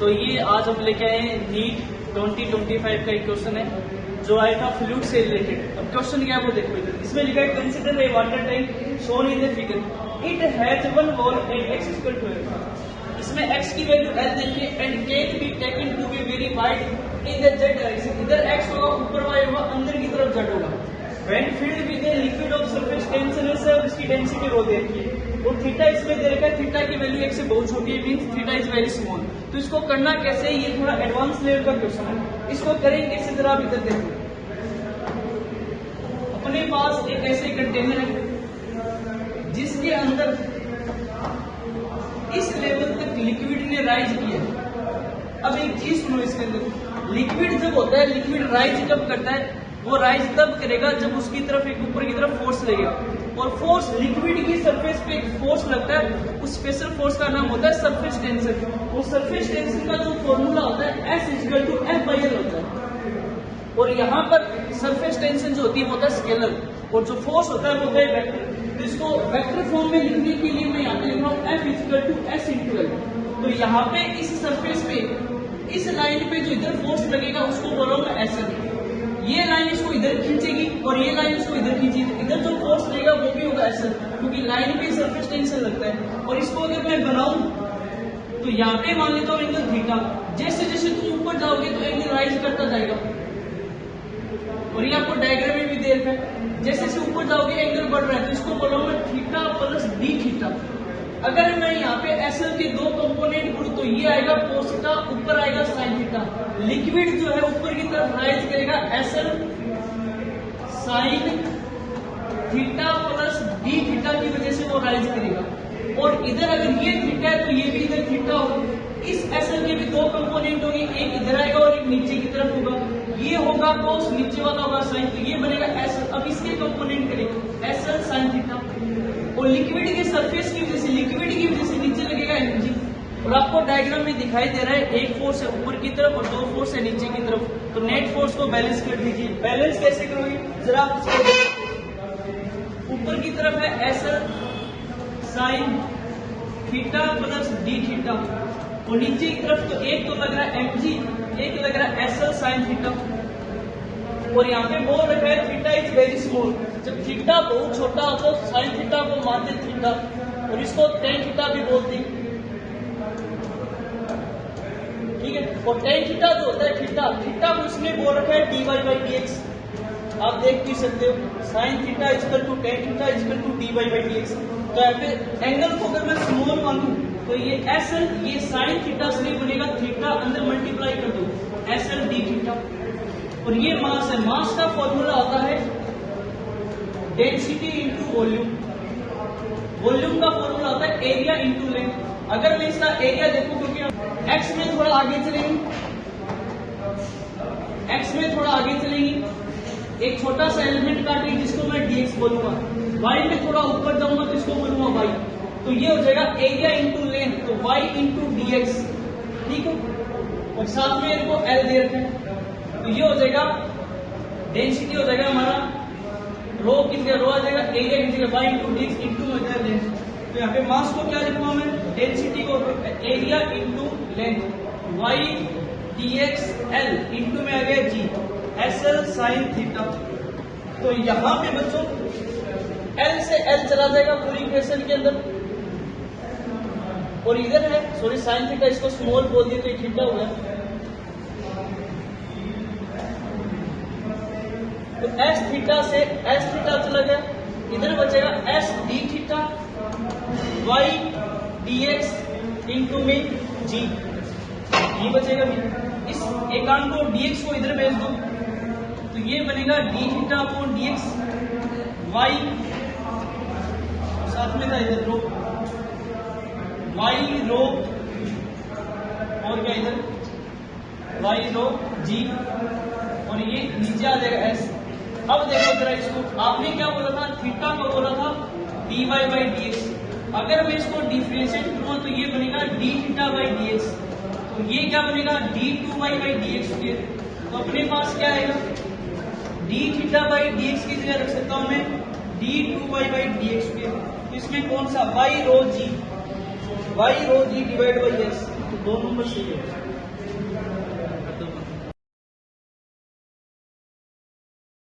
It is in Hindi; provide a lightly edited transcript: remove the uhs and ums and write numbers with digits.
तो ये आज हम लेके आए हैं नीट 2025 का एक क्वेश्चन है जो आया था फ्लूइड से रिलेटेड। अब क्वेश्चन क्या है वो देखो इधर, इसमें लिखा है consider a water tank shown in the figure, it has one wall and x equal to l। इसमें x की वैल्यू l देखिए and can be taken to be very wide in the z direction. इधर x होगा, ऊपर y होगा, अंदर की तरफ z होगा। When filled with a liquid of surface tension है सर, इसकी डेंसिटी रो देखिए और थीटा इसमें दे रखा है, थीटा की वैल्यू एक से बहुत छोटी है, means theta is very small. तो इसको करना कैसे है, ये थोड़ा एडवांस लेवल का क्वेश्चन है। इसको करेंगे कैसे जरा आप इधर देखो, अपने पास एक ऐसे कंटेनर है जिसके अंदर इस लेवल तक लिक्विड ने राइज किया। अब एक चीज सुनो, इसके अंदर लिक्विड जब होता है, लिक्विड राइज जब करता है, वो राइज तब करेगा जब उसकी तरफ एक ऊपर की तरफ फोर्स लगेगा, और फोर्स लिक्विड की सरफेस पे एक फोर्स लगता है, उस स्पेशल फोर्स का नाम होता है सरफेस टेंशन। वो सरफेस टेंशन का जो फॉर्मूला होता है S=F/L होता है। और यहाँ पर सरफेस टेंशन जो होती है वो होता है स्केलर, और जो फोर्स होता है वो होता है वेक्टर। तो इसको वेक्टर फॉर्म में लिखने के लिए मैं यहाँ पे लिख रहा हूँ F=S×L। तो यहाँ पे इस सरफेस पे, इस लाइन पे जो इधर फोर्स लगेगा उसको बोलूंगा SL। ये लाइन इसको इधर खींचेगी और ये लाइन इसको इधर खींचेगी, इधर जो फोर्स लगेगा वो भी होगा SL, क्योंकि लाइन पे सरफेस टेंशन लगता है। और इसको अगर मैं बनाऊं तो यहाँ पे मान लेता हूँ एंगल थीटा, जैसे जैसे तुम ऊपर जाओगे तो एंगल राइज करता जाएगा। और ये आपको डायग्राम में भी दे रखा है, जैसे जैसे ऊपर जाओगे एंगल बढ़ रहा है, तो इसको बोलूंगा थीटा प्लस डी थीटा। अगर मैं यहाँ पे SL के दो कंपोनेंट करूँ तो ये आएगा कोस थीटा, ऊपर आएगा साइन थीटा। लिक्विड जो है ऊपर की तरफ राइज करेगा SL sine theta plus D theta की वजह से वो राइज करेगा। और इधर अगर ये थीटा है तो ये भी इधर थीटा होगा। इस SL के भी दो कंपोनेंट होंगे, एक इधर आएगा और एक नीचे की तरफ होगा। ये होगा कोस, नीचे वाला होगा साइन, तो ये बनेगा SL। अब इसके कंपोनेंट करेंगे SL साइन थीटा, और लिक्विड के सरफेस की वजह से, लिक्विड की वजह से नीचे लगेगा एनर्जी। और आपको डायग्राम में दिखाई दे रहा है एक फोर्स है ऊपर की तरफ और दो फोर्स है नीचे की तरफ, तो नेट फोर्स को बैलेंस कर दीजिए। बैलेंस कैसे करोगे जरा, ऊपर की तरफ है SL sine theta plus D theta, और नीचे की तरफ तो एक तो लग रहा है mg, एक लग रहा है SL साइन थीटा। और यहाँ पे बोल रखा है थीटा इज वेरी स्मॉल। जब थीटा बहुत छोटा हो तो साइन थीटा को मानते थीटा, और इसको टेन थीटा भी बोलते हैं, ठीक है। और टेन थीटा जो होता है थीटा को इसमें बोल रखा है dy/dx। आप देख भी सकते हो sine theta equal to tan theta equal to dy/dx। तो यहाँ पे एंगल को अगर मैं स्मॉल मानूं तो ये SL, ये साइन थीटा से बनेगा थीटा, अंदर मल्टीप्लाई कर दो SL d थीटा। और ये मास है, मास का फॉर्मूला होता है डेंसिटी इंटू वॉल्यूम। वॉल्यूम का फॉर्मूला होता है एरिया इंटू लेंथ। अगर मैं इसका एरिया देखूं, क्योंकि एक्स में थोड़ा आगे चलेंगे, एक्स में थोड़ा आगे चलेंगे, एक छोटा सा एलिमेंट काटेंगे जिसको मैं dx बोलूंगा, y में थोड़ा ऊपर जाऊंगा तो इसको बोलूंगा y। तो ये हो जाएगा एरिया इंटू लेंथ, तो y इंटू dx, ठीक है। और साथ में इनको L दे रखे हैं, तो ये हो जाएगा डेंसिटी, हो जाएगा हमारा रो की जगह रो आ जाएगा, एरिया की जगह y इंटू dx इंटू हो जाएगा लेंथ। तो यहाँ पे मास को क्या लिखूंगा मैं, डेंसिटी को area into length, y dx L into में आ गया g SL साइन थीटा। तो यहाँ पे बच्चों L से L चला जाएगा पूरी इक्वेशन के अंदर, और इधर है सॉरी साइन थीटा, इसको स्मॉल बोल दिए तो ये थीटा हो गया। तो S थीटा से S थीटा चला गया, इधर बचेगा S d theta y dx into में g, ये बचेगा भी। इस एकांक को dx को इधर भेज दो तो ये बनेगा d theta upon dx y, साथ में था इधर रो y रो, और क्या इधर y रो g, और ये नीचे आ जाएगा S। अब देखो जरा इसको, आपने क्या बोला था, थीटा को बोला था dy/dx। अगर मैं इसको डिफरेंशिएट करूँ तो ये बनेगा d थीटा/dx, तो ये क्या बनेगा d2y/dx। तो अपने पास क्या आएगा, d थीटा/dx की जगह रख सकता हूँ मैं d2y/dx। तो इसमें कौन सा y rho g divide by s, 2 नंबर सही है।